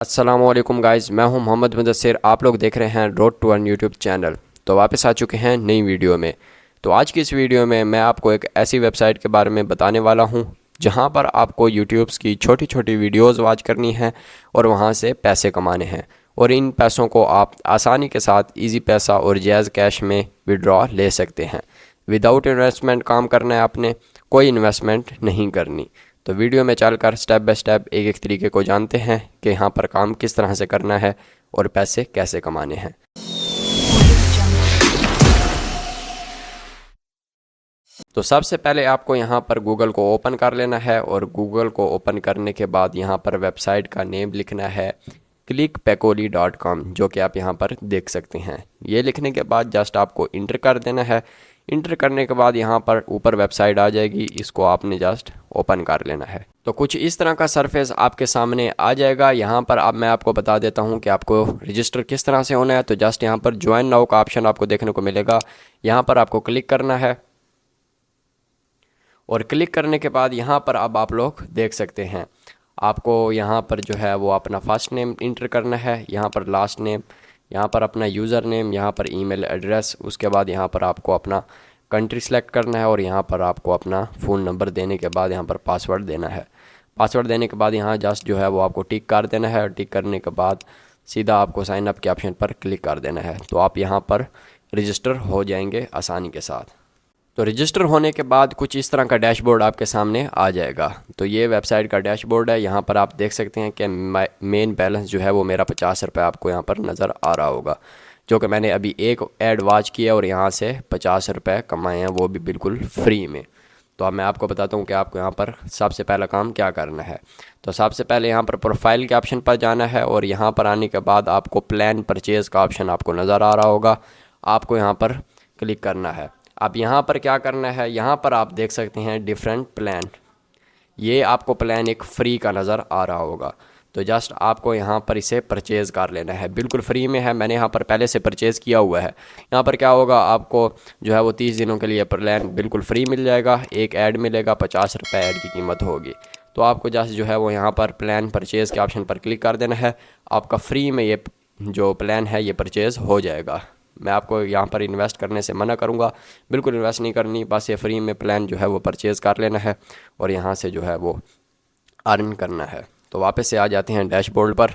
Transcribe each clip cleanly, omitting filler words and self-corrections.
अस्सलामुअलैकुम गाइज़, मैं हूं मोहम्मद मुदस्सिर। आप लोग देख रहे हैं road to earn YouTube channel. तो वापस आ चुके हैं नई वीडियो में। तो आज की इस वीडियो में मैं आपको एक ऐसी वेबसाइट के बारे में बताने वाला हूं जहां पर आपको यूट्यूब्स की छोटी छोटी वीडियोस वॉच करनी है और वहां से पैसे कमाने हैं। और इन पैसों को आप आसानी के साथ इजी पैसा और जायज़ कैश में विड्रॉ ले सकते हैं। विदाउट इन्वेस्टमेंट काम करना है आपने, कोई इन्वेस्टमेंट नहीं करनी। तो वीडियो में चलकर स्टेप बाय स्टेप एक एक तरीके को जानते हैं कि यहाँ पर काम किस तरह से करना है और पैसे कैसे कमाने हैं। तो सबसे पहले आपको यहाँ पर गूगल को ओपन कर लेना है और गूगल को ओपन करने के बाद यहाँ पर वेबसाइट का नेम लिखना है clickpacoli.com, जो कि आप यहाँ पर देख सकते हैं। ये लिखने के बाद जस्ट आपको इंटर कर देना है। इंटर करने के बाद यहाँ पर ऊपर वेबसाइट आ जाएगी, इसको आपने जस्ट ओपन कर लेना है। तो कुछ इस तरह का सरफेस आपके सामने आ जाएगा। यहाँ पर अब मैं आपको बता देता हूँ कि आपको रजिस्टर किस तरह से होना है। तो जस्ट यहाँ पर ज्वाइन नाउ का ऑप्शन आपको देखने को मिलेगा, यहाँ पर आपको क्लिक करना है। और क्लिक करने के बाद यहाँ पर अब आप लोग देख सकते हैं, आपको यहाँ पर जो है वो अपना फर्स्ट नेम इंटर करना है, यहाँ पर लास्ट नेम, यहाँ पर अपना यूज़र नेम, यहाँ पर ईमेल एड्रेस, उसके बाद यहाँ पर आपको अपना कंट्री सेलेक्ट करना है और यहाँ पर आपको अपना फ़ोन नंबर देने के बाद यहाँ पर पासवर्ड देना है। पासवर्ड देने के बाद यहाँ जस्ट जो है वो आपको टिक कर देना है और टिक करने के बाद सीधा आपको साइन अप के ऑप्शन पर क्लिक कर देना है। तो आप यहाँ पर रजिस्टर हो जाएंगे आसानी के साथ। तो रजिस्टर होने के बाद कुछ इस तरह का डैशबोर्ड आपके सामने आ जाएगा। तो ये वेबसाइट का डैशबोर्ड है। यहाँ पर आप देख सकते हैं कि मेन बैलेंस जो है वो मेरा 50 रुपये आपको यहाँ पर नज़र आ रहा होगा, जो कि मैंने अभी एक ऐड वॉच किया और यहाँ से 50 रुपये कमाए हैं, वो भी बिल्कुल फ्री में। तो अब मैं आपको बताता हूँ कि आपको यहाँ पर सबसे पहला काम क्या करना है। तो सबसे पहले यहाँ पर प्रोफाइल के ऑप्शन पर जाना है और यहाँ पर आने के बाद आपको प्लान परचेज़ का ऑप्शन आपको नज़र आ रहा होगा, आपको यहाँ पर क्लिक करना है। अब यहाँ पर क्या करना है, यहाँ पर आप देख सकते हैं डिफरेंट प्लान। ये आपको प्लान एक फ़्री का नज़र आ रहा होगा। तो जस्ट आपको यहाँ पर इसे परचेज़ कर लेना है, बिल्कुल फ्री में है। मैंने यहाँ पर पहले से परचेज़ किया हुआ है। यहाँ पर क्या होगा, आपको जो है वो 30 दिनों के लिए प्लान बिल्कुल फ्री मिल जाएगा। एक ऐड मिलेगा, 50 रुपये ऐड की कीमत होगी। तो आपको जस्ट जो है वो यहाँ पर प्लान परचेज़ के ऑप्शन पर क्लिक कर देना है। आपका फ्री में ये जो प्लान है ये परचेज़ हो जाएगा। मैं आपको यहाँ पर इन्वेस्ट करने से मना करूँगा, बिल्कुल इन्वेस्ट नहीं करनी, बस ये फ्री में प्लान जो है वो परचेज़ कर लेना है और यहाँ से जो है वो अर्न करना है। तो वापस से आ जाते हैं डैशबोर्ड पर।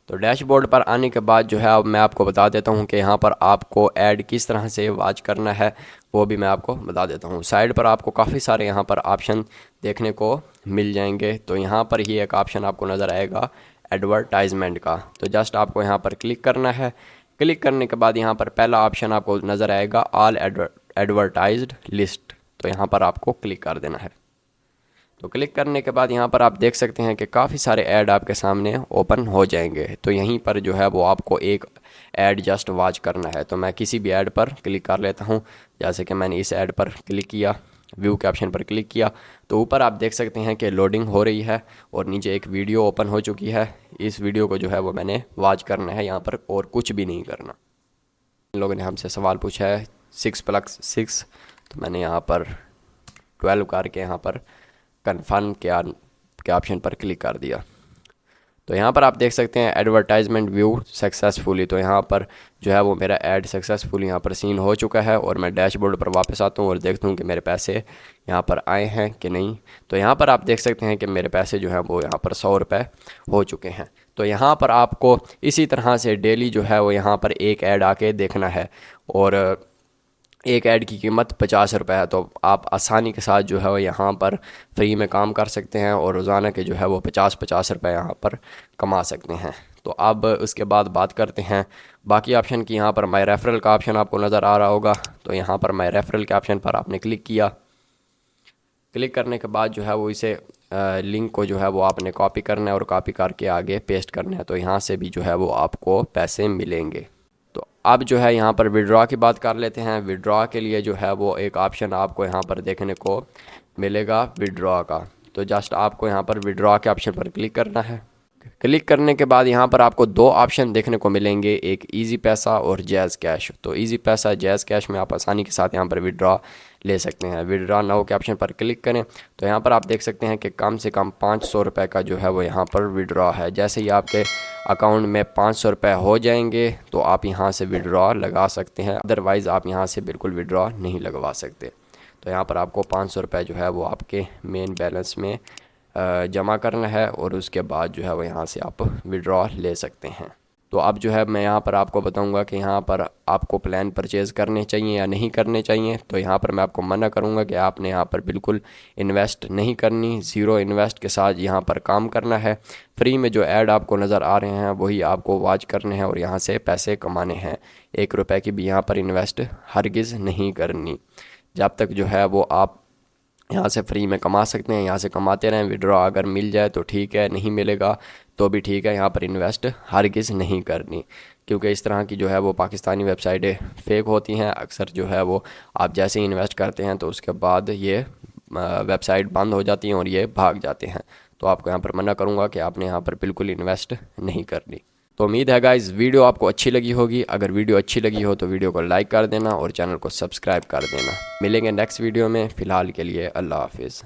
तो डैशबोर्ड पर आने के बाद जो है अब मैं आपको बता देता हूँ कि यहाँ पर आपको ऐड किस तरह से वॉच करना है, वो भी मैं आपको बता देता हूँ। साइड पर आपको काफ़ी सारे यहाँ पर ऑप्शन देखने को मिल जाएंगे। तो यहाँ पर ही एक ऑप्शन आपको नज़र आएगा एडवर्टाइजमेंट का। तो जस्ट आपको यहाँ पर क्लिक करना है। क्लिक करने के बाद यहाँ पर पहला ऑप्शन आपको नज़र आएगा ऑल एडवर्टाइज्ड लिस्ट। तो यहाँ पर आपको क्लिक कर देना है। तो क्लिक करने के बाद यहाँ पर आप देख सकते हैं कि काफ़ी सारे ऐड आपके सामने ओपन हो जाएंगे। तो यहीं पर जो है वो आपको एक ऐड जस्ट वॉच करना है। तो मैं किसी भी ऐड पर क्लिक कर लेता हूँ, जैसे कि मैंने इस ऐड पर क्लिक किया, व्यू के ऑप्शन पर क्लिक किया। तो ऊपर आप देख सकते हैं कि लोडिंग हो रही है और नीचे एक वीडियो ओपन हो चुकी है। इस वीडियो को जो है वो मैंने वॉच करना है यहाँ पर, और कुछ भी नहीं करना। इन लोगों ने हमसे सवाल पूछा है 6+6, तो मैंने यहाँ पर 12 करके यहाँ पर कन्फर्म के ऑप्शन पर क्लिक कर दिया। तो यहाँ पर आप देख सकते हैं एडवर्टाइजमेंट व्यू सक्सेसफुली। तो यहाँ पर जो है वो मेरा ऐड सक्सेसफुली यहाँ पर सीन हो चुका है। और मैं डैशबोर्ड पर वापस आता हूँ और देखता हूँ कि मेरे पैसे यहाँ पर आए हैं कि नहीं। तो यहाँ पर आप देख सकते हैं कि मेरे पैसे जो हैं वो यहाँ पर 100 रुपये हो चुके हैं। तो यहाँ पर आपको इसी तरह से डेली जो है वो यहाँ पर एक ऐड आके देखना है और एक ऐड की कीमत 50 रुपये है। तो आप आसानी के साथ जो है वो यहाँ पर फ्री में काम कर सकते हैं और रोज़ाना के जो है वो 50 रुपये यहाँ पर कमा सकते हैं। तो अब उसके बाद बात करते हैं बाकी ऑप्शन की। यहाँ पर माई रेफरल का ऑप्शन आपको नज़र आ रहा होगा। तो यहाँ पर माई रेफरल के ऑप्शन पर आपने क्लिक किया। क्लिक करने के बाद जो है वो इसे लिंक को जो है वो आपने कॉपी करना है और कॉपी करके आगे पेस्ट करना है। तो यहाँ से भी जो है वो आपको पैसे मिलेंगे। तो अब जो है यहाँ पर विड्रॉ की बात कर लेते हैं। विड्रॉ के लिए जो है वो एक ऑप्शन आपको यहाँ पर देखने को मिलेगा विड्रॉ का। तो जस्ट आपको यहाँ पर विड्रॉ के ऑप्शन पर क्लिक करना है। क्लिक करने के बाद यहाँ पर आपको दो ऑप्शन देखने को मिलेंगे, एक इजी पैसा और जायज़ कैश। तो इजी पैसा जायज़ कैश में आप आसानी के साथ यहाँ पर विड्रॉ ले सकते हैं। विड्रॉ नाउ के ऑप्शन पर क्लिक करें तो यहाँ पर आप देख सकते हैं कि कम से कम 500 रुपये का जो है वो यहाँ पर विड्रॉ है। जैसे ही आपके अकाउंट में 500 रुपये हो जाएंगे तो आप यहाँ से विड्रॉ लगा सकते हैं, अदरवाइज़ आप यहाँ से बिल्कुल विड्रॉ नहीं लगवा सकते। तो यहाँ पर आपको 500 रुपये जो है वो आपके मेन बैलेंस में जमा करना है और उसके बाद जो है वो यहाँ से आप विड्रॉ ले सकते हैं। तो अब जो है मैं यहाँ पर आपको बताऊंगा कि यहाँ पर आपको प्लान परचेज़ करने चाहिए या नहीं करने चाहिए। तो यहाँ पर मैं आपको मना करूँगा कि आपने यहाँ पर बिल्कुल इन्वेस्ट नहीं करनी, ज़ीरो इन्वेस्ट के साथ यहाँ पर काम करना है। फ्री में जो ऐड आपको नज़र आ रहे हैं वही आपको वॉच करने हैं और यहाँ से पैसे कमाने हैं। 1 रुपये की भी यहाँ पर इन्वेस्ट हरगिज़ नहीं करनी। जब तक जो है वो आप यहाँ से फ्री में कमा सकते हैं, यहाँ से कमाते रहें। विड्रॉ अगर मिल जाए तो ठीक है, नहीं मिलेगा तो भी ठीक है। यहाँ पर इन्वेस्ट हरगिज़ नहीं करनी, क्योंकि इस तरह की जो है वो पाकिस्तानी वेबसाइटें फ़ेक होती हैं। अक्सर जो है वो आप जैसे ही इन्वेस्ट करते हैं तो उसके बाद ये वेबसाइट बंद हो जाती हैं और ये भाग जाते हैं। तो आपको यहाँ पर मना करूँगा कि आपने यहाँ पर बिल्कुल इन्वेस्ट नहीं करनी। तो उम्मीद है गाइस वीडियो आपको अच्छी लगी होगी। अगर वीडियो अच्छी लगी हो तो वीडियो को लाइक कर देना और चैनल को सब्सक्राइब कर देना। मिलेंगे नेक्स्ट वीडियो में, फ़िलहाल के लिए अल्लाह हाफिज़।